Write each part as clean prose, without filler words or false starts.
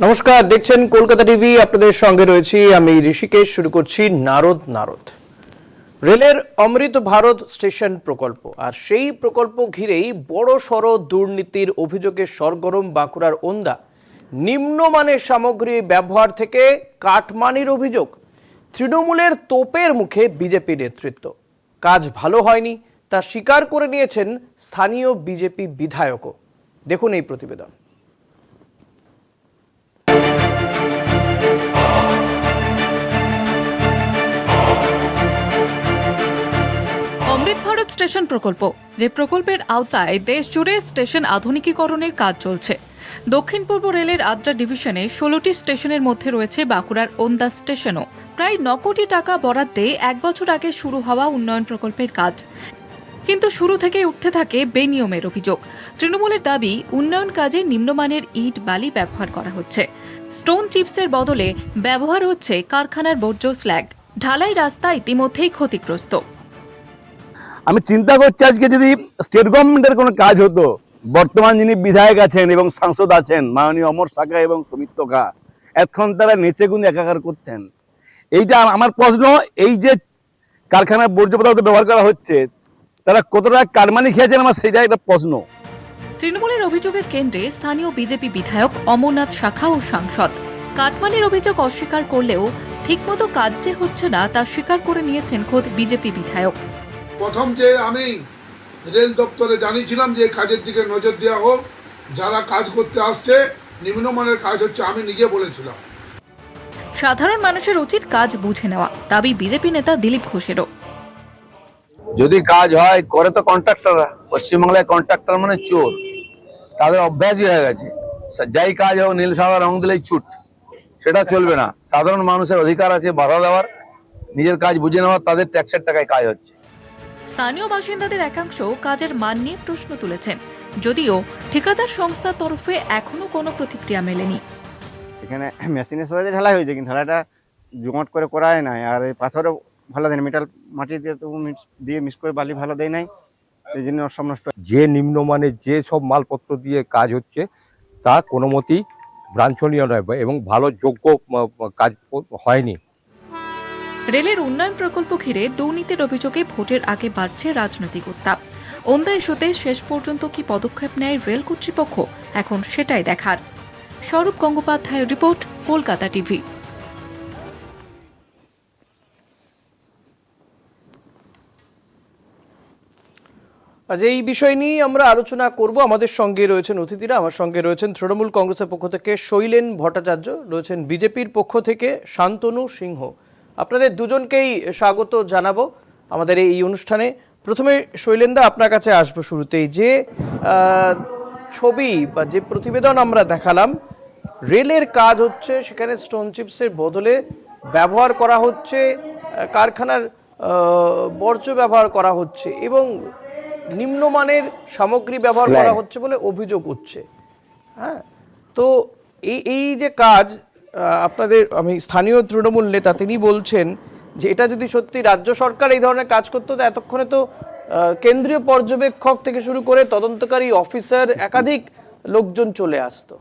নমস্কার, দেখছেন কলকাতা টিভি। আপনাদের সঙ্গে রয়েছি আমি ঋষিকেশ। শুরু করছি নারদ। রেলের অমৃত ভারত স্টেশন প্রকল্প, আর সেই প্রকল্প ঘিরেই বড় সড় দুর্নীতির অভিযোগে সরগরম বাঁকুড়ার ওন্দা। নিম্নমানের সামগ্রী ব্যবহার থেকে কাটমানির অভিযোগ। তৃণমূলের তোপের মুখে বিজেপি নেতৃত্ব। কাজ ভালো হয়নি তা স্বীকার করে নিয়েছেন স্থানীয় বিজেপি বিধায়কও। দেখুন এই প্রতিবেদন। অমৃত ভারত স্টেশন প্রকল্প, যে প্রকল্পের আওতায় দেশ জুড়ে স্টেশন আধুনিকীকরণের কাজ চলছে। দক্ষিণ পূর্ব রেলের আদ্রা ডিভিশনে 16টি স্টেশনের মধ্যে রয়েছে বাঁকুড়ার ওন্দা স্টেশনও। প্রায় 9 কোটি টাকা বরাদ্দে 1 বছর আগে শুরু হওয়া উন্নয়ন প্রকল্পের কাজ, কিন্তু শুরু থেকেই উঠতে থাকে বেনিয়মের অভিযোগ। তৃণমূলের দাবি, উন্নয়ন কাজে নিম্নমানের ইট বালি ব্যবহার করা হচ্ছে। স্টোন চিপসের বদলে ব্যবহার হচ্ছে কারখানার বর্জ্য স্ল্যাগ। ঢালাই রাস্তা ইতিমধ্যেই ক্ষতিগ্রস্ত। আমি চিন্তা করছি, আজকে যদি স্টেট গভর্নমেন্টের কোনো কাজ হতো, বর্তমান যিনি বিধায়ক আছেন এবং সাংসদ আছেন মাননীয় অমর সাকা এবং সুমিত্র খা, এতক্ষণ তারা নেচে গুনে একাকার করতেন। এইটা আমার প্রশ্ন, এই যে কারখানার বর্জ্য পদার্থ ব্যবহার করা হচ্ছে, তারা কতটা কারমানি খেয়েছেন, আমার সেটা একটা প্রশ্ন। তৃণমূলের অভিযোগের কেন্দ্রে স্থানীয় বিজেপি বিধায়ক অমরনাথ শাখা ও সাংসদ। কাটমানির অভিযোগ অস্বীকার করলেও ঠিকমতো কাজ যে হচ্ছে না তা স্বীকার করে নিয়েছেন খোদ বিজেপি বিধায়ক। প্রথম যে আমি রেল দপ্তরে জানিয়েছিলাম যে কাজের দিকে নজর দেওয়া হোক, যারা কাজ করতে আসছে নিম্নমানের কাজ হচ্ছে, আমি নিজে বলেছিলাম। সাধারণ মানুষের উচিত কাজ বুঝে নেওয়া, দাবি বিজেপি নেতা দিলীপ ঘোষেরও। যদি কাজ হয় করে তো কন্ট্রাক্টররা। পশ্চিমবাংলায় কন্ট্রাক্টর মানে চোর, তাদের অভ্যাসই হয়ে গেছে। যাই কাজ হোক নীল সাদা রং দিলেই ছুট, সেটা চলবে না। সাধারণ মানুষের অধিকার আছে বাধা দেওয়ার, নিজের কাজ বুঝে নেওয়ার। তাদের ট্যাক্সের টাকায় কাজ হচ্ছে। স্থানীয় বাসিন্দাদের একাংশ কাজের মান নিয়ে প্রশ্ন তুলেছেন, যদিও ঠিকাদার সংস্থার তরফে এখনো কোনো প্রতিক্রিয়া মেলেনি। এখানে মেশিনের সাহায্যে ঢালাই হয়েছে, কিন্তু ঢালাইটা জমাট করে করা হয় নাই। আর এই পাথরও ভালো দেয়, মেটাল মাটি দিয়ে তো মিক্স করে বালি ভালো দেয় নাই, এই জন্য সব নষ্ট। যে নিম্নমানের যে সব মালপত্র দিয়ে কাজ হচ্ছে তা কোনো মতেই বাঞ্ছনীয় নয় এবং ভালো যোগ্য কাজ হয়নি। রেলের উন্নয়ন প্রকল্প ঘিরে দুর্নীতির অভিযোগে ভোটের আগে বাড়ছে রাজনৈতিক উত্তাপ। ওন্দা ইস্যুতে শেষ পর্যন্ত কি পদক্ষেপ নেয় রেল কর্তৃপক্ষ, এখন সেটাই দেখার। স্বরূপ গঙ্গোপাধ্যায়ের রিপোর্ট, কলকাতা টিভি। আজ এই বিষয় নিয়ে আমরা আলোচনা করব। আমাদের সঙ্গে রয়েছেন অতিথিরা। আমার সঙ্গে রয়েছেন তৃণমূল কংগ্রেসের পক্ষ থেকে শৈলেন ভট্টাচার্য, রয়েছেন বিজেপির পক্ষ থেকে শান্তনু সিংহ। আপনাদের দুজনকেই স্বাগত জানাবো আমাদের এই অনুষ্ঠানে। প্রথমে শৈলেনদা, আপনার কাছে আসবো শুরুতেই। যে ছবি বা যে প্রতিবেদন আমরা দেখালাম, রেলের কাজ হচ্ছে, সেখানে স্টোন চিপসের বদলে ব্যবহার করা হচ্ছে কারখানার বর্জ্য ব্যবহার করা হচ্ছে এবং নিম্নমানের সামগ্রী ব্যবহার করা হচ্ছে বলে অভিযোগ উঠছে। হ্যাঁ, তো এই যে কাজ আপনাদের, আমি স্থানীয় তৃণমূল নেতা, তিনি বলছেন যে এটা যদি সত্যি রাজ্য সরকার এই ধরনের কাজ করতো, তো এতক্ষণে তো কেন্দ্রীয় পর্যবেক্ষক থেকে শুরু করে তদন্তকারী অফিসার একাধিক লোকজন চলে আসতো।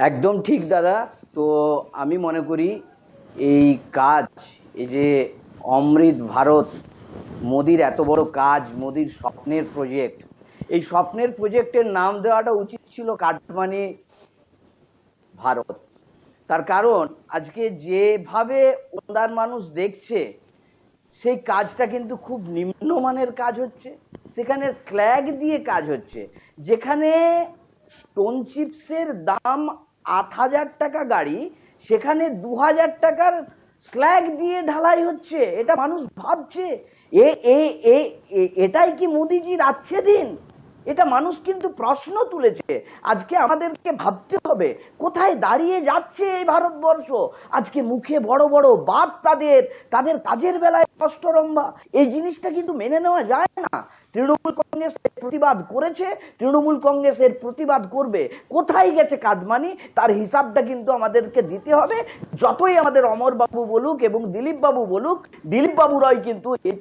একদম ঠিক দাদা। তো আমি মনে করি এই কাজ, এই যে অমৃত ভারত, মোদির এত বড় কাজ, মোদির স্বপ্নের প্রজেক্ট, এই স্বপ্নের প্রজেক্টের নাম দেওয়াটা উচিত ছিল কাটমানি ভারত। তার কারণ আজকে যেভাবে ওন্দার মানুষ দেখছে, সেই কাজটা কিন্তু খুব নিম্নমানের কাজ হচ্ছে। সেখানে স্ল্যাগ দিয়ে কাজ হচ্ছে, যেখানে স্টোন চিপসের দাম 8,000 টাকা গাড়ি, সেখানে 2,000 টাকার স্ল্যাগ দিয়ে ঢালাই হচ্ছে। এটা মানুষ ভাবছে এটাই কি মোদিজির আছে দিন? এটা মানুষ কিন্তু প্রশ্ন তুলেছে। আজকে আমাদেরকে ভাবতে হবে কোথায় দাঁড়িয়ে যাচ্ছে এই ভারতবর্ষ। আজকে মুখে বড় বড় বাদ, তাদের কাজের বেলায় কষ্টরম্ভা। এই জিনিসটা কিন্তু মেনে নেওয়া যায় না। তৃণমূল কংগ্রেস প্রতিবাদ করেছে, তৃণমূল কংগ্রেসের প্রতিবাদ করবে। কোথায় গেছে কাটমানি, তার হিসাবটা কিন্তু আমাদেরকে দিতে হবে। যতই আমাদের অমর বাবু বলুক এবং দিলীপ বাবু বলুক, দিলীপ বাবুরাই কিন্তু এই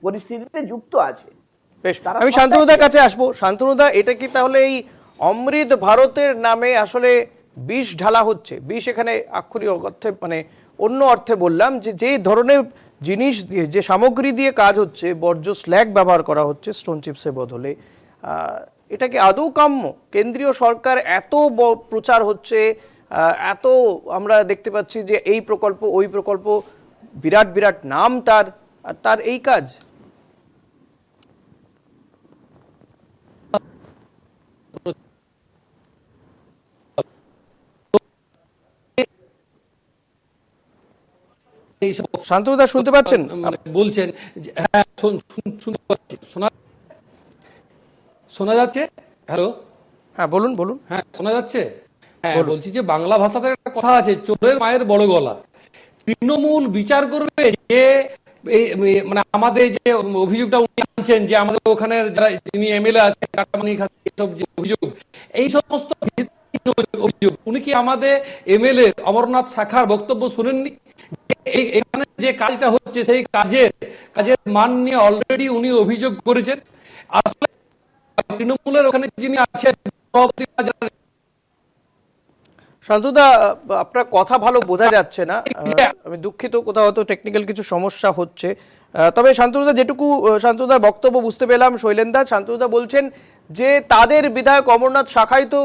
পরিস্থিতিতে যুক্ত আছে। বেশ, আমি শান্তনুদার কাছে আসবো। শান্তনুদা, এটা কি তাহলে এই অমৃত ভারতের নামে আসলে বিষ ঢালা হচ্ছে। বিষ এখানে আক্ষরিক অর্থে মানে অন্য অর্থে বললাম যে যে ধরনের জিনিস দিয়ে যে সামগ্রী দিয়ে কাজ হচ্ছে, বর্জ্য স্ল্যাগ ব্যবহার করা হচ্ছে স্টোন চিপসের বদলে, এটা কি আদৌ কাম্য? কেন্দ্রীয় সরকার এত প্রচার হচ্ছে, এত আমরা দেখতে পাচ্ছি যে এই প্রকল্প ওই প্রকল্প, বিরাট বিরাট নাম তার, আর তার এই কাজ। এইসব শান্তনুদা শুনতে পাচ্ছেন? মানে বলছেন যে হ্যাঁ শুনতে পাচ্ছি, শোনা যাচ্ছে? হ্যালো, হ্যাঁ বলুন বলুন। হ্যাঁ শোনা যাচ্ছে? হ্যাঁ বলছি যে বাংলা ভাষাতে একটা কথা আছে, চোরের মায়ের বড় গলা। তৃণমূল বিচার করবে যে মানে আমাদের যে অভিযোগটা উনি আনছেন যে আমাদের ওখানে যারা যিনি এমএলএ আছেন কাটামানি খাতে এইসব যে অভিযোগ, এই সমস্ত অভিযোগ, উনি কি আমাদের এমএলএ অমরনাথ শাখার বক্তব্য শুনেননি? এখানে যে কাজটা হচ্ছে সেই কাজের মান নিয়ে অলরেডি উনি অভিযোগ করেছেন। আসলে তৃণমূলের ওখানে যিনি আছেন শান্তদা, আপনার কথা ভালো বোঝা যাচ্ছে না, আমি দুঃখিত, কোথাও হয়তো টেকনিক্যাল কিছু সমস্যা হচ্ছে। তবে শান্তনুদা যেটুকু শান্তনুদার বক্তব্য বুঝতে পেলাম, শৈলেন্দা, শান্তনুদা বলছেন যে তাদের বিধায়ক অমরনাথ শাখাই তো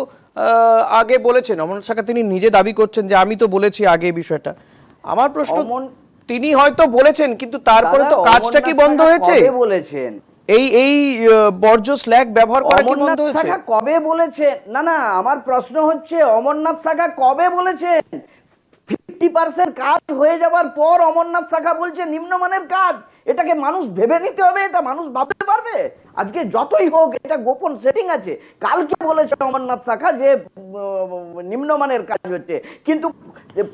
আগে বলেছেন, অমরনাথ শাখা তিনি নিজে দাবি করছেন যে আমি তো বলেছি আগে এই বিষয়টা। আমার প্রশ্ন, তিনি হয়তো বলেছেন কিন্তু তারপরে তো কাজটা কি বন্ধ হয়েছে? বলেছেন এই বর্জ্য স্ল্যাগ ব্যবহার করা কি বন্ধ হয়েছে? শাখা কবে বলেছে? না না, আমার প্রশ্ন হচ্ছে অমরনাথ শাখা কবে বলেছেন? 50% কাজ হয়ে যাবার পর অমরনাথ শাখা বলছে নিম্নমানের কাজ। এটাকে মানুষ ভেবে নিতে হবে, এটা মানুষ ভাবতে পারবে? আজকে যতই হোক এটা গোপন সেটিং আছে। কালকে বলেছে অমরনাথ শাখা যে নিম্নমানের কাজ হচ্ছে, কিন্তু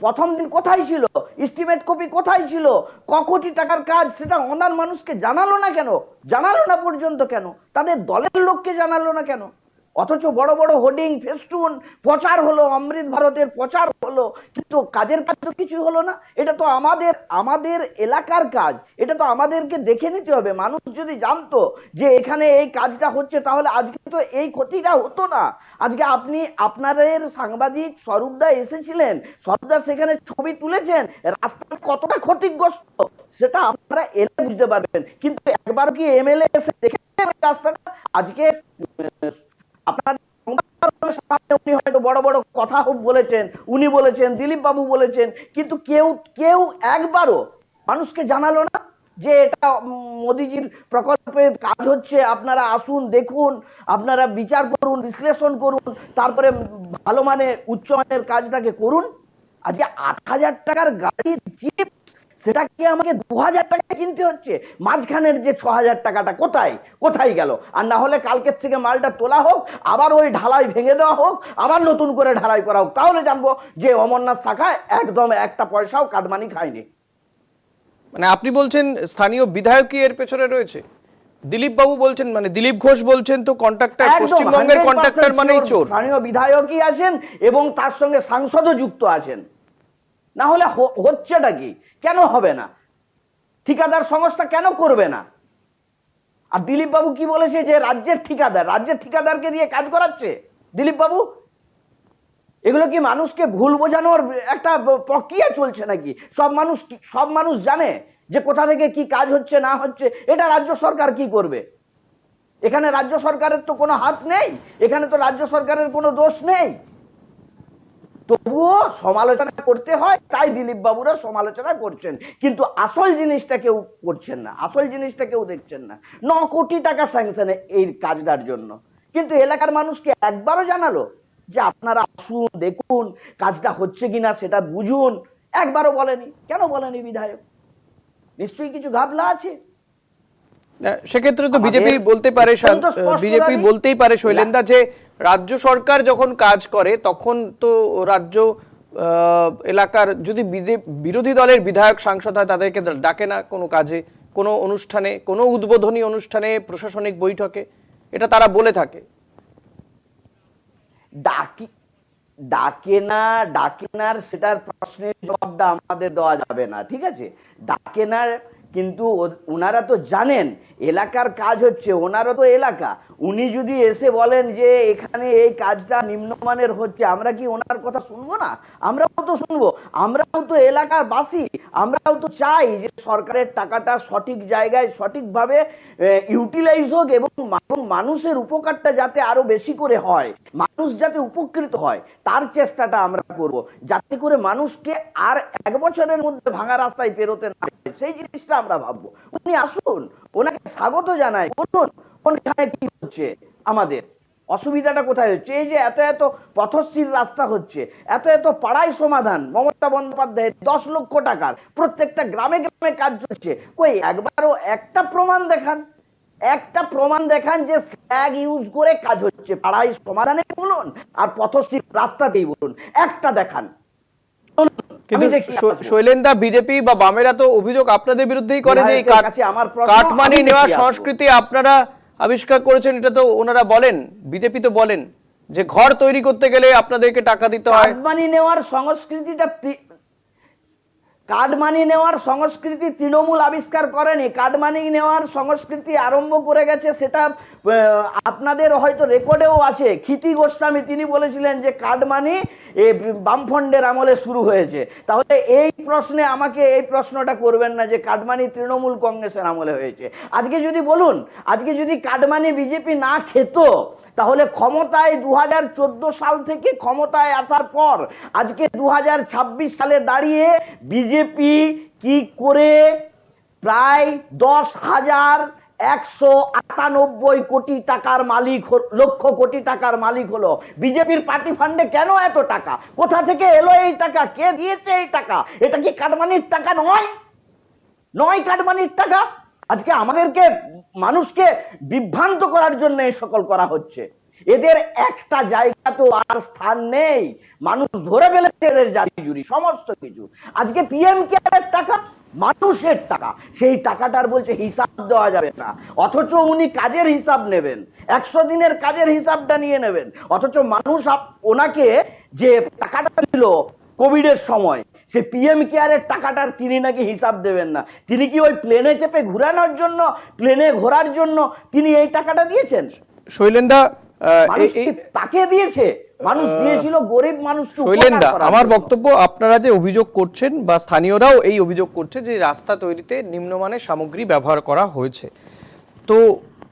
প্রথম দিন কোথায় ছিল? এস্টিমেট কপি কোথায় ছিল? ক কোটি টাকার কাজ সেটা অনার মানুষকে জানালো না কেন? জানালো না পর্যন্ত কেন? তাদের দলের লোককে জানালো না কেন? অথচ বড় বড় হোর্ডিং, ফেস্টুন, প্রচার হলো, অমৃত ভারতের প্রচার হলো, কিন্তু কাজের কাজ তো কিছু হলো না। এটা তো আমাদের এলাকার কাজ, এটা তো আমাদেরকে দেখে নিতে হবে। মানুষ যদি জানতো যে এখানে এই কাজটা হচ্ছে তাহলে আজকে তো এই ক্ষতিটা হতো না। আজকে আপনাদের সাংবাদিক স্বরূপদা এসেছিলেন, স্বরূপদা সেখানে ছবি তুলেছেন, রাস্তা কতটা ক্ষতিগ্রস্ত সেটা আপনারা এলে বুঝতে পারবেন। কিন্তু একবার কি এমএলএ এসে দেখে রাস্তাটা? আজকে আপনাদের উনি হয়তো বড় বড় কথা বলেছেন, উনি বলেছেন, দিলীপ বাবু বলেছেন, কিন্তু কেউ একবারও মানুষকে জানালো না যে এটা মোদিজির প্রকল্পে কাজ হচ্ছে, আপনারা আসুন, দেখুন, আপনারা বিচার করুন, বিশ্লেষণ করুন, তারপরে ভালো মানের উচ্চমানের কাজটাকে করুন। আজকে 8,000 টাকার গাড়ির জিপ সেটাকে আমাকে 2,000 টাকা কিনতে হচ্ছে। মাঝখানের যে 6,000 টাকাটা কোথায় গেল? আর না হলে কালকের থেকে মালটা তোলা হোক, আবার ওই ঢালাই ভেঙে দেওয়া হোক, আবার নতুন করে ঢালাই করা হোক, তাহলে জানবো যে অমরনাথ শাখা একদম একটা পয়সাও কাটমানি খায়নি। মানে আপনি বলছেন স্থানীয় বিধায়কই এর পেছনে রয়েছে? দিলীপ বাবু বলছেন, মানে দিলীপ ঘোষ বলছেন তো কন্ট্রাক্টর, পশ্চিমবঙ্গের কন্ট্রাক্টর মানেই চোর। স্থানীয় বিধায়কই আছেন এবং তার সঙ্গে সাংসদও যুক্ত আছেন। না হলে হচ্ছেটা কি? কেন হবে না? ঠিকাদার সংস্থা কেন করবে না? আর দিলীপ বাবু কি বলেছে যে রাজ্যের ঠিকাদারকে দিয়ে কাজ করাচ্ছে দিলীপ বাবু? এগুলো কি মানুষকে ভুল বোঝানোর একটা প্রক্রিয়া চলছে নাকি? সব মানুষ জানে যে কোথা থেকে কি কাজ হচ্ছে না হচ্ছে। এটা রাজ্য সরকার কি করবে? এখানে রাজ্য সরকারের তো কোনো হাত নেই, এখানে তো রাজ্য সরকারের কোনো দোষ নেই। তবুও সমালোচনা করতে হয়, তাই দিলীপ বাবুরা সমালোচনা করছেন, কিন্তু আসল জিনিসটা কেউ করছেন না, আসল জিনিসটা কেউ দেখছেন না। 9 কোটি টাকা স্যাংশন এই কাজটার জন্য, কিন্তু এলাকার মানুষকে একবারও জানালো যে আপনারা আসুন, দেখুন কাজটা হচ্ছে কিনা সেটা বুঝুন? একবারও বলেনি। কেন বলেনি বিধায়ক? নিশ্চয়ই কিছু ঘাবলা আছে। সেক্ষেত্রে তো বিজেপি বলতে পারে, বিজেপি বলতেই পারে শৈলেন্দা, যে রাজ্য সরকার যখন কাজ করে তখন তো রাজ্য এলাকার যদি বিরোধী দলের বিধায়ক সাংসদ হয় তাদেরকে ডাকে না কোনো কাজে, কোনো অনুষ্ঠানে, কোনো উদ্বোধনী অনুষ্ঠানে, প্রশাসনিক বৈঠকে, এটা তারা বলে থাকে। ডাকে না সেটার প্রশ্নের জবাবটা আমাদের দেওয়া যাবে না, ঠিক আছে? ডাকে না, কিন্তু ওনারা তো জানেন এলাকার কাজ হচ্ছে, ওনারও তো এলাকা। উনি যদি এসে বলেন যে এখানে এই কাজটা নিম্নমানের হচ্ছে, আমরা কি ওনার কথা শুনবো না? আমরাও তো শুনবো, আমরাও তো এলাকার বাসী, আমরাও তো চাই যে সরকারের টাকাটা সঠিক জায়গায় সঠিকভাবে ইউটিলাইজ হোক এবং মানুষের উপকারটা যাতে আরো বেশি করে হয়, মানুষ যাতে উপকৃত হয় তার চেষ্টাটা আমরা করব, যাতে করে মানুষকে আর 1 বছরের মধ্যে ভাঙা রাস্তায় পেরোতে না হয়, সেই জিনিসটা আমরা ভাববো। উনি আসুন, ওনাকে স্বাগত জানাই, বলুন কোনখানে কি হচ্ছে, আমাদের অসুবিধাটা কোথায় হচ্ছে। এই যে এত এত পথস্থির রাস্তা হচ্ছে, এত এত পাড়ায় সমাধান, মমতা বন্দ্যোপাধ্যায়ের 10 লক্ষ টাকার প্রত্যেকটা গ্রামে গ্রামে কাজ চলছে, কই একবারও একটা প্রমাণ দেখান, একটা প্রমাণ দেখান যে ফ্ল্যাগ ইউজ করে কাজ হচ্ছে, পাড়ায় সমাধানে বলুন আর পথস্থির রাস্তাতেই বলুন, একটা দেখান। কিন্তু শৈলেন্দা, বিজেপি বা বামেরা তো অভিযোগ আপনাদের বিরুদ্ধেই করে যে কাটমানি নেওয়ার সংস্কৃতি আপনারা আবিষ্কার করেছেন, এটা তো ওনারা বলেন, বিজেপি তো বলেন যে ঘর তৈরি করতে গেলে আপনাদেরকে টাকা দিতে হয়। কাটমানি নেওয়ার সংস্কৃতিটা, কাটমানি নেওয়ার সংস্কৃতি তৃণমূল আবিষ্কার করেনি। কাটমানি নেওয়ার সংস্কৃতি আরম্ভ করে গেছে, সেটা আপনাদের হয়তো রেকর্ডেও আছে। ক্ষিতি গোস্বামী তিনি বলেছিলেন যে কাটমানি বামফ্রন্টের আমলে শুরু হয়েছে। তাহলে এই প্রশ্নে আমাকে এই প্রশ্নটা করবেন না যে কাটমানি তৃণমূল কংগ্রেসের আমলে হয়েছে। আজকে যদি বলুন, আজকে যদি কাটমানি বিজেপি না খেত, তাহলে ক্ষমতায় 2014 সাল থেকে ক্ষমতায় আসার পর আজকে 2026 সালে দাঁড়িয়ে বিজেপি কি করে প্রায় 10,198 কোটি টাকার মালিক, লক্ষ কোটি টাকার মালিক হলো। বিজেপির পার্টি ফান্ডে কেন এত টাকা? কোথা থেকে এলো এই টাকা? কে দিয়েছে এই টাকা? এটা কি কাটমানির টাকা নয়? নয় কাটমানির টাকা? আজকে আমাদেরকে, মানুষকে বিভ্রান্ত করার জন্য এই সকল করা হচ্ছে। এদের একটা জায়গা তো আর স্থান নেই, মানুষ ধরে ফেলেছে এদের জারি জুরি সমস্ত কিছু। আজকে পিএম কেয়ারের টাকা, মানুষের টাকা, সেই টাকাটার বলছে হিসাব দেওয়া যাবে না, অথচ উনি কাজের হিসাব নেবেন, 100 দিনের কাজের হিসাবটা নিয়ে নেবেন, অথচ মানুষ ওনাকে যে টাকাটা দিল কোভিডের সময়, সে পিএম কেয়ারের টাকাটার তিনি নাকি হিসাব দেবেন না। তিনি কি ওই প্লেনে চেপে ঘোরানোর জন্য, প্লেনে ঘোরার জন্য তিনি এই টাকাটা দিয়েছেন? শৈলেন্দা, তাকে দিয়েছে, মানুষ দিয়েছিল গরিব মানুষকে। শৈলেন্দা, আমার বক্তব্য, আপনারা যে অভিযোগ করছেন বা স্থানীয়রাও এই অভিযোগ করছে যে রাস্তা তৈরিতে নিম্নমানের সামগ্রী ব্যবহার করা হয়েছে, তো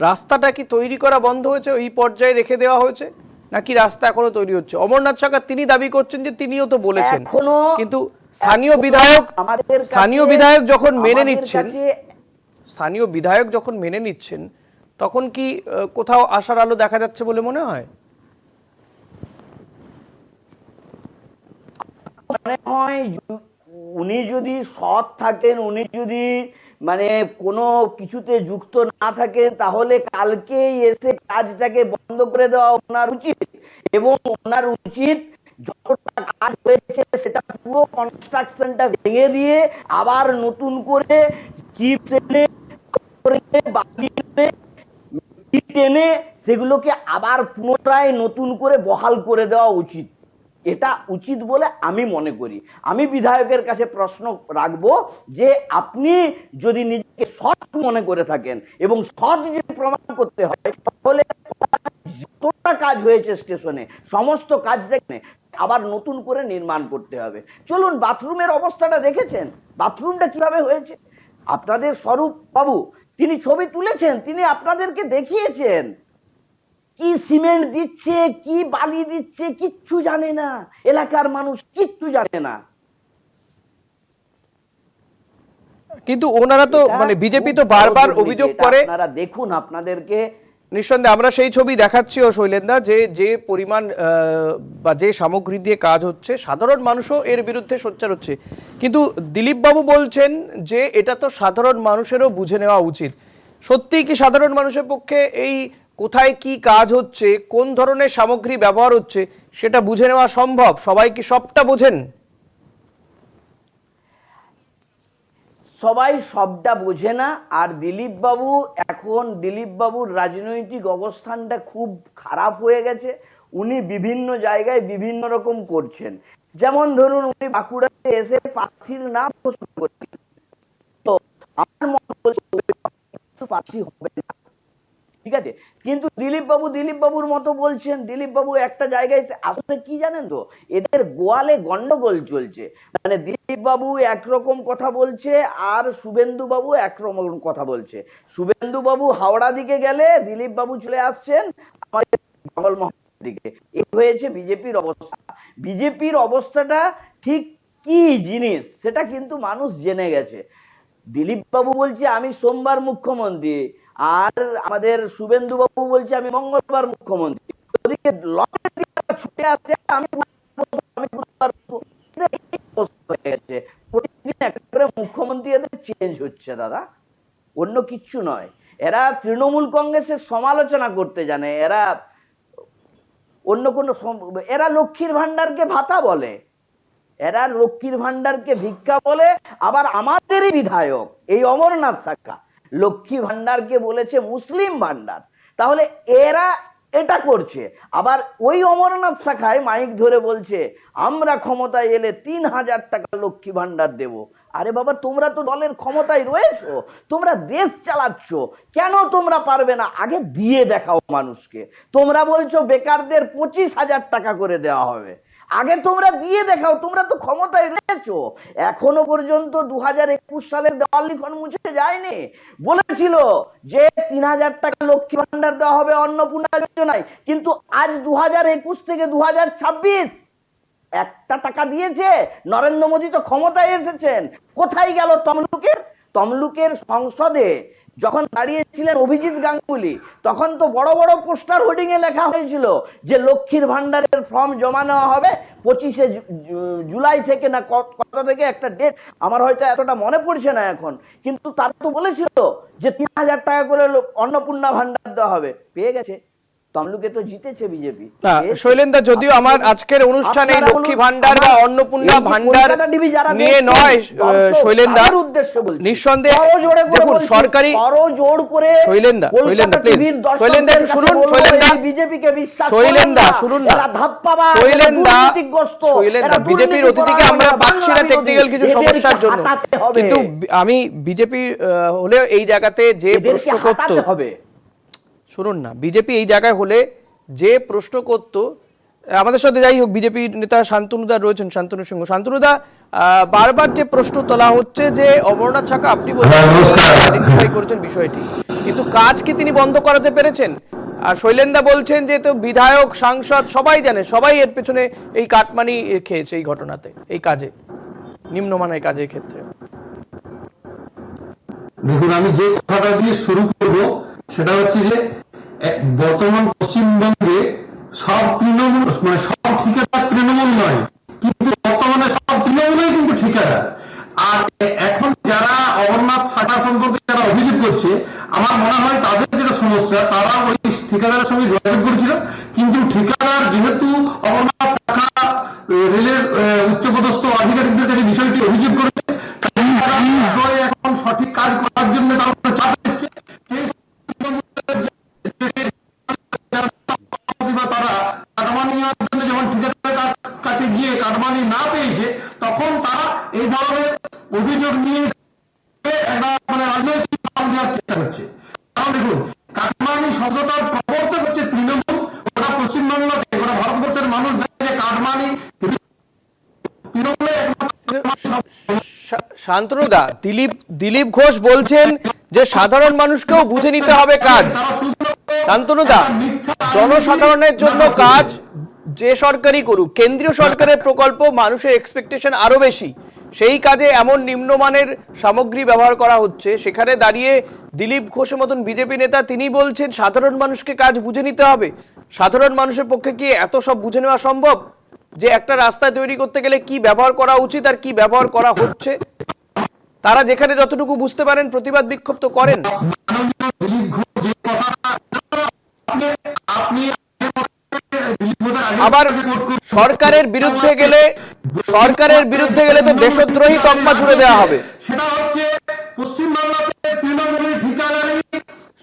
রাস্তাটা কি তৈরি করা বন্ধ হয়েছে, ওই পর্যায়ে রেখে দেওয়া হয়েছে, নাকি রাস্তা এখনো তৈরি হচ্ছে? অমরনাথ সরকার তিনি দাবি করছেন যে তিনিও তো বলেছেন, কিন্তু স্থানীয় বিধায়ক যখন মেনে নিচ্ছেন, স্থানীয় বিধায়ক যখন মেনে নিচ্ছেন, তখন কি কোথাও আশার আলো দেখা যাচ্ছে বলে মনে হয়? মনে হয় উনি যদি সৎ থাকেন, উনি যদি মানে কোনো কিছুতে যুক্ত না থাকেন, তাহলে কালকেই এসে কাজটাকে বন্ধ করে দেওয়া ওনার উচিত। এবং ওনার উচিত যতটা কাজ হয়েছে সেটা পুরো কনস্ট্রাকশনটা ভেঙে দিয়ে আবার নতুন করে চিপ টেনে সেগুলোকে আবার পুনরায় নতুন করে বহাল করে দেওয়া উচিত। এটা উচিত বলে আমি মনে করি। আমি বিধায়কের কাছে প্রশ্ন রাখবো যে আপনি যদি নিজেকে সৎ মনে করে থাকেন এবং সৎ যদি প্রমাণ করতে হয়, তাহলে যতটা কাজ হয়েছে স্টেশনে সমস্ত কাজটাকে আবার নতুন করে নির্মাণ করতে হবে। চলুন, বাথরুমের অবস্থাটা দেখেছেন, বাথরুমটা কিভাবে হয়েছে? আপনাদের স্বরূপ বাবু তিনি ছবি তুলেছেন, তিনি আপনাদেরকে দেখিয়েছেন কি সিমেন্ট দিচ্ছে, কি বালি দিচ্ছে, কিচ্ছু জানে না এলাকার মানুষ, কিচ্ছু জানে না। কিন্তু ওনারা তো মানে বিজেপি তো বারবার অভিযোগ করে, আপনারা দেখুন, আপনাদেরকে নিঃসন্দেহে আমরা সেই ছবি দেখাচ্ছিও শৈলেন্দা, যে পরিমাণ বা যে সামগ্রী দিয়ে কাজ হচ্ছে, সাধারণ মানুষও এর বিরুদ্ধে সোচ্চার হচ্ছে। কিন্তু দিলীপ বাবু বলছেন যে এটা তো সাধারণ মানুষেরও বুঝে নেওয়া উচিত। সত্যিই কি সাধারণ মানুষের পক্ষে এই কোথায় কি কাজ হচ্ছে, কোন ধরনের সামগ্রী ব্যবহার হচ্ছে, সেটা বুঝে নেওয়া সম্ভব? সবাই কি সবটা বোঝেন? সবাই সবটা বোঝে না। আর দিলীপ বাবু, এখন দিলীপ বাবুর রাজনৈতিক অবস্থানটা খুব খারাপ হয়ে গেছে। উনি বিভিন্ন জায়গায় বিভিন্ন রকম করছেন। যেমন ধরুন, উনি বাঁকুড়াতে এসে প্রার্থীর নাম ঘোষণা করছেন, তো আমার মনে হচ্ছে কিন্তু প্রার্থী হবে না, ঠিক আছে? কিন্তু দিলীপ বাবুর মতো বলছেন, দিলীপ বাবু একটা জায়গায় আসলে কি জানেন তো, এদের গোয়ালে গন্ডগোল চলছে। মানে দিলীপ বাবু একরকম কথা বলছে আর শুভেন্দু বাবু একরকম কথা বলছে। শুভেন্দু বাবু হাওড়া দিকে গেলে দিলীপ বাবু চলে আসছেন আমাদের জঙ্গলমহলের দিকে। এই হয়েছে বিজেপির অবস্থা। বিজেপির অবস্থাটা ঠিক কি জিনিস সেটা কিন্তু মানুষ জেনে গেছে। দিলীপ বাবু বলছে আমি সোমবার মুখ্যমন্ত্রী, আর আমাদের শুভেন্দু বাবু বলছে আমি মঙ্গলবার মুখ্যমন্ত্রী। ওদিকে ছুটে আসছে আমি প্রতিদিন একটা করে মুখ্যমন্ত্রী এদের চেঞ্জ হচ্ছে দাদা, অন্য কিচ্ছু নয়। এরা তৃণমূল কংগ্রেসের সমালোচনা করতে জানে, এরা অন্য কোনো এরা লক্ষ্মীর ভান্ডারকে ভাতা বলে, এরা লক্ষ্মীর ভান্ডারকে ভিক্ষা বলে। আবার আমাদেরই বিধায়ক এই অমরনাথ শাখা লক্ষ্মী ভান্ডারকে বলেছে মুসলিম ভান্ডার। তাহলে এরা এটা করছে, আবার ওই অমরনাথ শাখায় মাইক ধরে বলছে আমরা ক্ষমতায় এলে ৩,০০০ টাকা লক্ষ্মী ভান্ডার দেব। আরে বাবা, তোমরা তো দলের ক্ষমতায় রয়েছো, তোমরা দেশ চালাচ্ছ, কেন তোমরা পারবে না? আগে দিয়ে দেখাও মানুষকে। তোমরা বলছো বেকারদের ২৫,০০০ টাকা করে দেওয়া হবে, আগে তোমরা দিয়ে দেখাও, তোমরা তো ক্ষমতায় রয়েছো। এখনো পর্যন্ত ২০২১ সালের দেওয়াল লিখন মুছে যায়নি। বলেছিল যে ৩,০০০ টাকা লক্ষ্মী ভান্ডার দেওয়া হবে অন্নপূর্ণা যোজনায়, কিন্তু আজ ২০২১ থেকে ২০২৬ একটা টাকা দিয়েছে? নরেন্দ্র মোদী তো ক্ষমতায় এসেছেন, কোথায় গেল তমলুকের সংসদে যখন দাঁড়িয়েছিলেন অভিজিৎ গাঙ্গুলি, তখন তো বড় বড় পোস্টার হোর্ডিং এ লেখা হয়েছিল যে লক্ষ্মীর ভান্ডারের ফর্ম জমা নেওয়া হবে ২৫শে জুলাই থেকে না কত থেকে একটা ডেট, আমার হয়তো এতটা মনে পড়ছে না এখন, কিন্তু তারা তো বলেছিল যে ৩,০০০ টাকা করে অন্নপূর্ণা ভান্ডার দেওয়া হবে। পেয়ে গেছে, তমলুকে তো জিতেছে বিজেপি। শৈলেন্দা, যদিও আমার আজকের অনুষ্ঠানে লক্ষ্মী ভান্ডার বা অন্নপূর্ণা ভান্ডার নিয়ে নয় শৈলেন্দা, নিঃসন্দেহে দেখুন সরকারি শৈলেন্দা প্লিজ, শৈলেন্দা একটু শুনুন, বিজেপিকে বিশ্বাস শৈলেন্দা শুনুন না, শৈলেন্দা বিজেপির অতিথিকে আমরা পাচ্ছি না টেকনিক্যাল কিছু সমস্যার জন্য, কিন্তু আমি বিজেপি হলেও এই জায়গাতে যে প্রশ্ন করতে হবে, শুনুন না, বিজেপি এই জায়গায় হলে যে প্রশ্ন করত, আমাদের সাথে যাই হোক বিজেপি নেতা শান্তনুদা রয়েছেন, শান্তনু সিংহ। শান্তনুদা, বারবার যে প্রশ্ন তোলা হচ্ছে যে অমরনাথ শাখা আপনি আইডেন্টিফাই করেছেন বিষয়টি, কিন্তু কাজ কি তিনি বন্ধ করাতে পেরেছেন? আর শৈলেন্দা বলছেন যে তো বিধায়ক সাংসদ সবাই জানে, সবাই এর পেছনে এই কাটমানি খেয়েছে এই ঘটনাতে, এই কাজে, নিম্নমানের কাজের ক্ষেত্রে। দেখুন, আমি যে কথাটা দিয়ে শুরু করব সেটা হচ্ছে যে বর্তমান পশ্চিমবঙ্গে সব তৃণমূল, মানে সব ঠিকাদার তৃণমূল নয়, কিন্তু বর্তমানে সব তৃণমূলই কিন্তু ঠিকাদার। আর এখন যারা অমরনাথ শাখা সম্পর্কে যারা অভিযোগ করছে, আমার মনে হয় তাদের যেটা সমস্যা, তারা ওই ঠিকাদারের সঙ্গে যোগাযোগ করেছিল, কিন্তু ঠিকাদার যেহেতু অমরনাথ শাখা রেলের উচ্চপদস্থ আধিকারিকদের কাছে বিষয়টি অভিযোগ করেছে, এখন সঠিক কাজ করার জন্য তার চাপ এসছে। তারা কাটমানি নেওয়ার জন্য যখন ঠিকাদারের কাছে গিয়ে কাটমানি না পেয়েছে, তখন তারা এই ধরনের অভিযোগ নিয়ে একটা মানে রাজনৈতিক নাম দেওয়ার চেষ্টা করছে। কারণ দেখুন, কাটমানি শব্দটার প্রবর্তক হচ্ছে তৃণমূল। ওরা পশ্চিমবঙ্গকে, ওরা ভারতবর্ষের মানুষ জানে যে কাটমানি তৃণমূলের শান্তনুদা, দিলীপ ঘোষ বলছেন যে সাধারণ মানুষকেও বুঝে নিতে হবে কাজ। শান্তনুদা, জনসাধারণের জন্য কাজ যে সরকারই করুক, কেন্দ্রীয় সরকারের প্রকল্প মানুষের এক্সপেকটেশন আরো বেশি, সেই কাজে এমন নিম্নমানের সামগ্রী ব্যবহার করা হচ্ছে, সেখানে দাঁড়িয়ে দিলীপ ঘোষের মতন বিজেপি নেতা তিনি বলছেন সাধারণ মানুষকে কাজ বুঝে নিতে হবে। সাধারণ মানুষের পক্ষে কি এত সব বুঝে নেওয়া সম্ভব যে একটা রাস্তা তৈরি করতে গেলে কি ব্যবহার করা উচিত আর কি ব্যবহার করা হচ্ছে? তারা যেখানে যতটুকু বুঝতে পারেন প্রতিবাদ বিক্ষোভ তো করেন। আবার সরকারের বিরুদ্ধে গেলে তো দেশদ্রোহী তকমা জুড়ে দেওয়া হবে।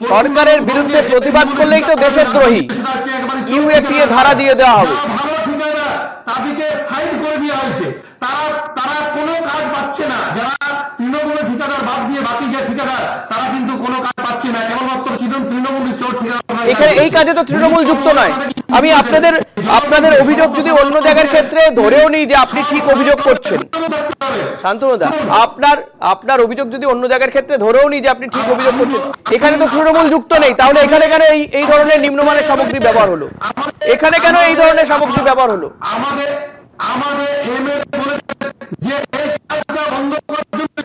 সরকারের বিরুদ্ধে প্রতিবাদ করলেই তো দেশদ্রোহী, ইউএপিএ ধারা দিয়ে দেওয়া হবে। তাদেরকে সাইড করে দেওয়া হয়েছে, তারা কোনো কাজ পাচ্ছে না। যারা তৃণমূলের ঠিকাদার বাদ দিয়ে বাকি যে ঠিকাদার, তারা কিন্তু কোনো কাজ পাচ্ছে না। এখানে এই কাজে তো তৃণমূল যুক্ত নয়। আমি আপনাদের অভিযোগ যদি অন্য জায়গার ক্ষেত্রে ধরেও নিই যে আপনি ঠিক অভিযোগ করছেন, শান্তনুদা, আপনার অভিযোগ যদি অন্য জায়গার ক্ষেত্রে ধরেও নিই যে আপনি ঠিক অভিযোগ করছেন, এখানে তো তৃণমূল যুক্ত নেই, তাহলে এখানে কেন এই ধরনের নিম্নমানের সামগ্রী ব্যবহার হলো? এখানে কেন এই ধরনের সামগ্রী ব্যবহার হলো? আমাদের এমএলএ বলেছে যে এই কাজটা বন্ধ করার জন্য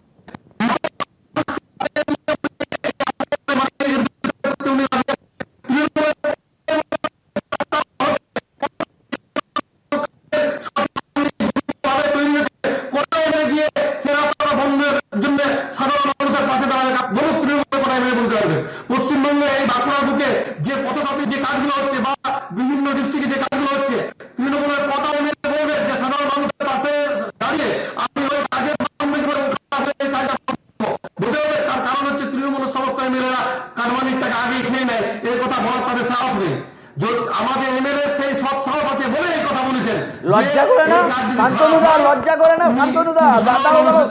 পশ্চিমবঙ্গে এই বাঁকুড়ার বুকে যে পথঘাটে যে কাজগুলো হচ্ছে বা বিভিন্ন ডিস্ট্রিক্টে যে কাজগুলো হচ্ছে, তৃণমূলের কথা এমএলএ বলবে যে সাধারণ মানুষের পাশে দাঁড়িয়ে আমি ওই কাজের বলতে হবে। তার কারণ হচ্ছে তৃণমূলের সমস্ত এমএলএরা কারমানির টাকা আগে খেয়ে নেয়, এই কথা বলার তাদের সাহস নেই। আমাদের এমএলএ সেই সব সাহস আছে বলে এই কথা বলেছেন। লজ্জা করে না শান্তনুদা? লজ্জা করে না শান্তনুদা?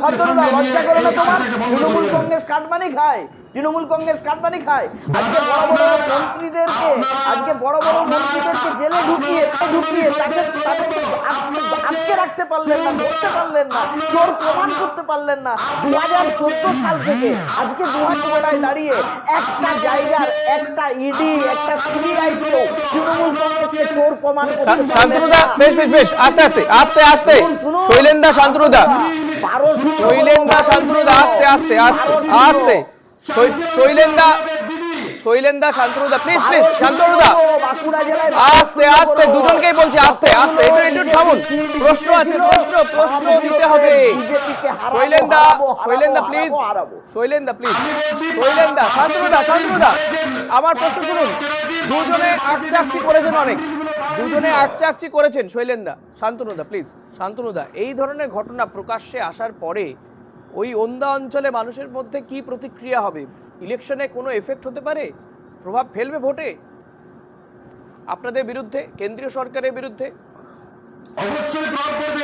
শান্তনুদা লজ্জা করে না তোমার? তৃণমূল কংগ্রেস কাটমানি খায়, তৃণমূল কংগ্রেস কাটমানি খায়। আজকে বড় বড় মন্ত্রীদেরকে জেলে ঢুকিয়ে তাকে আটকে রাখতে পারলেন না, ধরতে পারলেন না, চোর প্রমাণ করতে পারলেন না। 2014 সাল থেকে আজকে 2024 দাঁড়িয়ে একটা জায়গার একটা ইডি একটা সিবিআই কেও তৃণমূল কংগ্রেসকে চোর প্রমাণ করতে পারলেন না। শান্তনুদা, বেশ আস্তে শৈলেন্দা, শান্তনুদা, আস্তে শৈলেন্দা, শান্তনুদা, প্লিজ শান্তনুদা, আস্তে দুজনকেই বলছি আস্তে। একটু থামুন, প্রশ্ন আছে, প্রশ্ন দিতে হবে। শৈলেন্দা প্লিজ, শান্তনুদা, আমার প্রশ্ন শুনুন। দুজনে আকচাকচি করেছেন শৈলেন্দা। শান্তনুদা প্লিজ, শান্তনুদা, এই ধরনের ঘটনা প্রকাশ্যে আসার পরে ওই ওন্দা অঞ্চলে মানুষের মধ্যে কি প্রতিক্রিয়া হবে? ইলেকশনে কোনো এফেক্ট হতে পারে? প্রভাব ফেলবে ভোটে আপনাদের বিরুদ্ধে, কেন্দ্রীয় সরকারের বিরুদ্ধে? অবশ্যই প্রভাব পড়বে।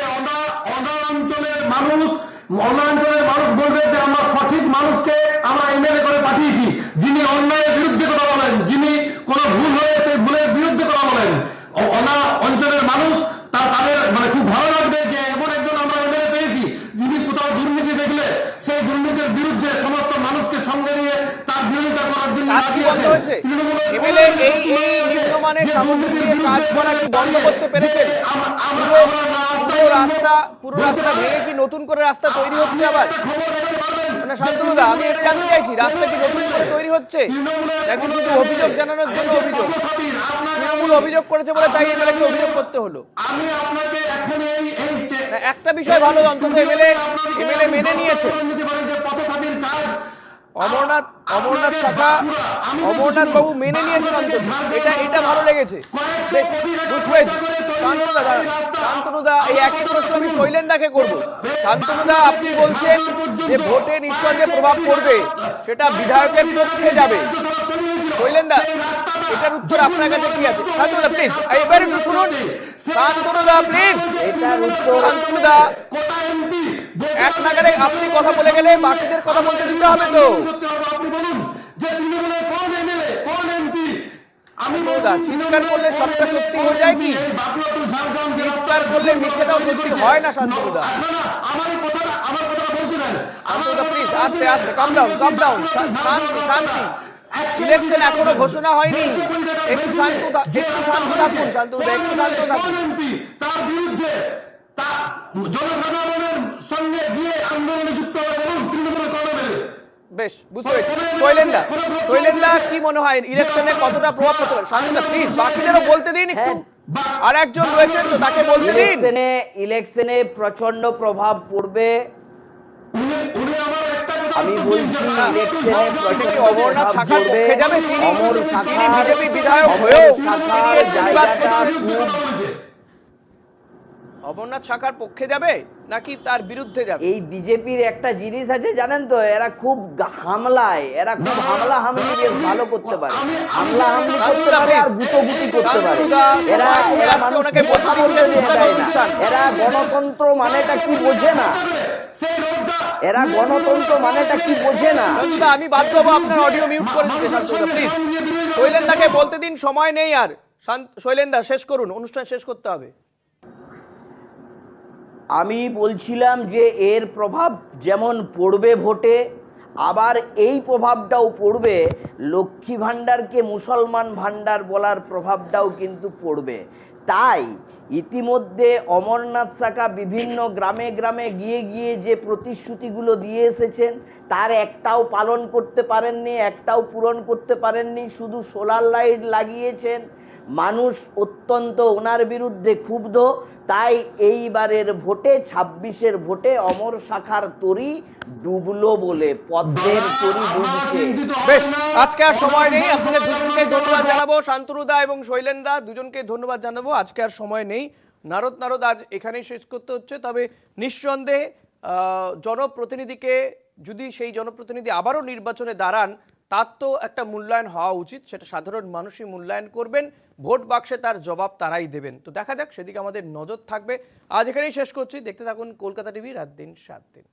অনা অঞ্চলের মানুষ বলবে যে আমরা সঠিক মানুষকে আমরা এমএলএ করে পাঠিয়েছি, যিনি অন্যায়ের বিরুদ্ধে কথা বলেন, যিনি কোনো ভুল হয়ে সেই ভুলের বিরুদ্ধে কথা বলেন। অনা অঞ্চলের মানুষ তাদের খুব ভালো লাগবে যে এমন একজন আমরা এমএলএ পেয়েছি যিনি কোথাও দুর্নীতি দেখলে সেই দুর্নীতির বিরুদ্ধে সমস্ত মানুষকে সঙ্গে নিয়ে তার বিরোধিতা করার জন্য নিম্নমানের সামগ্রী দিয়ে কাজ করা কি বন্ধ করতে পেরেছেন? পুরো রাস্তা ভেঙে কি নতুন করে রাস্তা তৈরি হচ্ছে আবার? মানে শান্তনুদা, আমি এটা জানতে চাইছি, রাস্তা কি নতুন করে তৈরি হচ্ছে নাকি শুধু অভিযোগ জানানোর জন্য অভিযোগ? তৃণমূল অভিযোগ করেছে বলে তাই এমএলএকে অভিযোগ করতে হলো? একটা বিষয় ভালো, অন্তত এমএলএ মেনে নিয়েছে। অমরনাথ শাখা, অমরনাথ বাবু মেনে নিয়েছেন অন্তত, এটা ভালো লেগেছে। শান্তনুদা, এই একই প্রশ্ন আমি শৈলেন্দাকে করবো। শান্তনুদা, আপনি বলছেন যে ভোটে নিঃসন্দেহে প্রভাব পড়বে, সেটা বিধায়কের পক্ষে যাবে। শৈলেন্দা, এটার উত্তর আপনার কাছে কি আছে? শান্তনুদা প্লিজ, এবার একটু শুনুন। শান্তনুদা প্লিজ, শান্তনুদা, এক নাগারে আপনি কথা বলে গেলে বাকিদের কথা বলতে দিতে হবে তো। চিৎকার করলে সবটা সত্যি হয়ে যায় কি? চিৎকার করলে মিথ্যেটাও সত্যি হয় না শান্তনুদা। শান্তনুদা প্লিজ, আস্তে কাম ডাউন, শান্তি। ইলেকশন এখনো ঘোষণা হয়নি, একটু শান্ত থাকুন শান্তনুদা, একটু শান্ত থাকুন। তার বিরুদ্ধে জনসাধারণের সঙ্গে গিয়ে আন্দোলনে যুক্ত হবে, তৃণমূলের কর্মী। বেশ, বুঝতে পেরেছি। শৈলেন্দা, কি মনে হয় ইলেকশনে কতটা প্রভাব পড়তে পারে? শান্তনুদা প্লিজ, বাকিদেরও বলতে দিন একটু। আর একজন রয়েছেন তো, তাকে বলতে দিন। ইলেকশনে প্রচন্ড প্রভাব পড়বে। আমি বলছি অমরনাথ শাখার পক্ষে যাবে, তিনি বিজেপি বিধায়ক হয়েও অমরনাথ শাখার পক্ষে যাবে নাকি তার বিরুদ্ধে যাবে? এই বিজেপির একটা জিনিস আছে জানেন তো, এরা খুব হামলায়, এরা খুব হামলি বেশ ভালো করতে পারে, হামলি করতে পারে আর গুটোগুটি করতে পারে। এরা এরা মানুষকে কথা বলতে দেয় না। এরা গণতন্ত্র মানেটা কি বোঝে না, এরা গণতন্ত্র মানেটা কি বোঝে না। শান্তদা, আমি বাধ্য হবো আপনার অডিও মিউট করে দিতে। শান্তদা প্লিজ, শৈলেনদাকে বলতে দিন, সময় নেই আর। শৈলেনদা শেষ করুন, অনুষ্ঠান শেষ করতে হবে। আমি বলছিলাম যে এর প্রভাব যেমন পড়বে ভোটে, আবার এই প্রভাবটাও পড়বে লক্ষ্মী ভাণ্ডারকে মুসলমান ভাণ্ডার বলার প্রভাবটাও কিন্তু পড়বে। তাই ইতিমধ্যে অমরনাথ শাখা বিভিন্ন গ্রামে গ্রামে গিয়ে গিয়ে যে প্রতিশ্রুতিগুলো দিয়ে এসেছেন তার একটাও পালন করতে পারেননি, একটাও পূরণ করতে পারেননি। শুধু সোলার লাইট লাগিয়েছেন। মানুষ অত্যন্ত ওনার বিরুদ্ধে ক্ষুব্ধ। তাই এইবারের ভোটে, 26-এর ভোটে অমর শাখার তরি ডুবলো বলে, পদ্মের তরি ডুবছে। বেশ, আজকে আর সময় নেই। আপনাদের দুজনকে ধন্যবাদ জানাবো, শান্তনুদা এবং শৈলেনদা, দুজনকে ধন্যবাদ জানাবো। আজকে আর সময় নেই। নারদ আজ এখানেই শেষ করতে হচ্ছে। তবে নিঃসন্দেহে জনপ্রতিনিধিকে, যদি সেই জনপ্রতিনিধি আবারও নির্বাচনে দাঁড়ান, তার তো একটা মূল্যায়ন হওয়া উচিত। সেটা সাধারণ মানুষই মূল্যায়ন করবেন, ভোট বাক্সে তার জবাব তারাই দেবেন। তো দেখা যাক, সেদিকে আমাদের নজর থাকবে। আজ এখানেই শেষ করছি। দেখতে থাকুন কলকাতা টিভি, রাত দিন 7 দিন।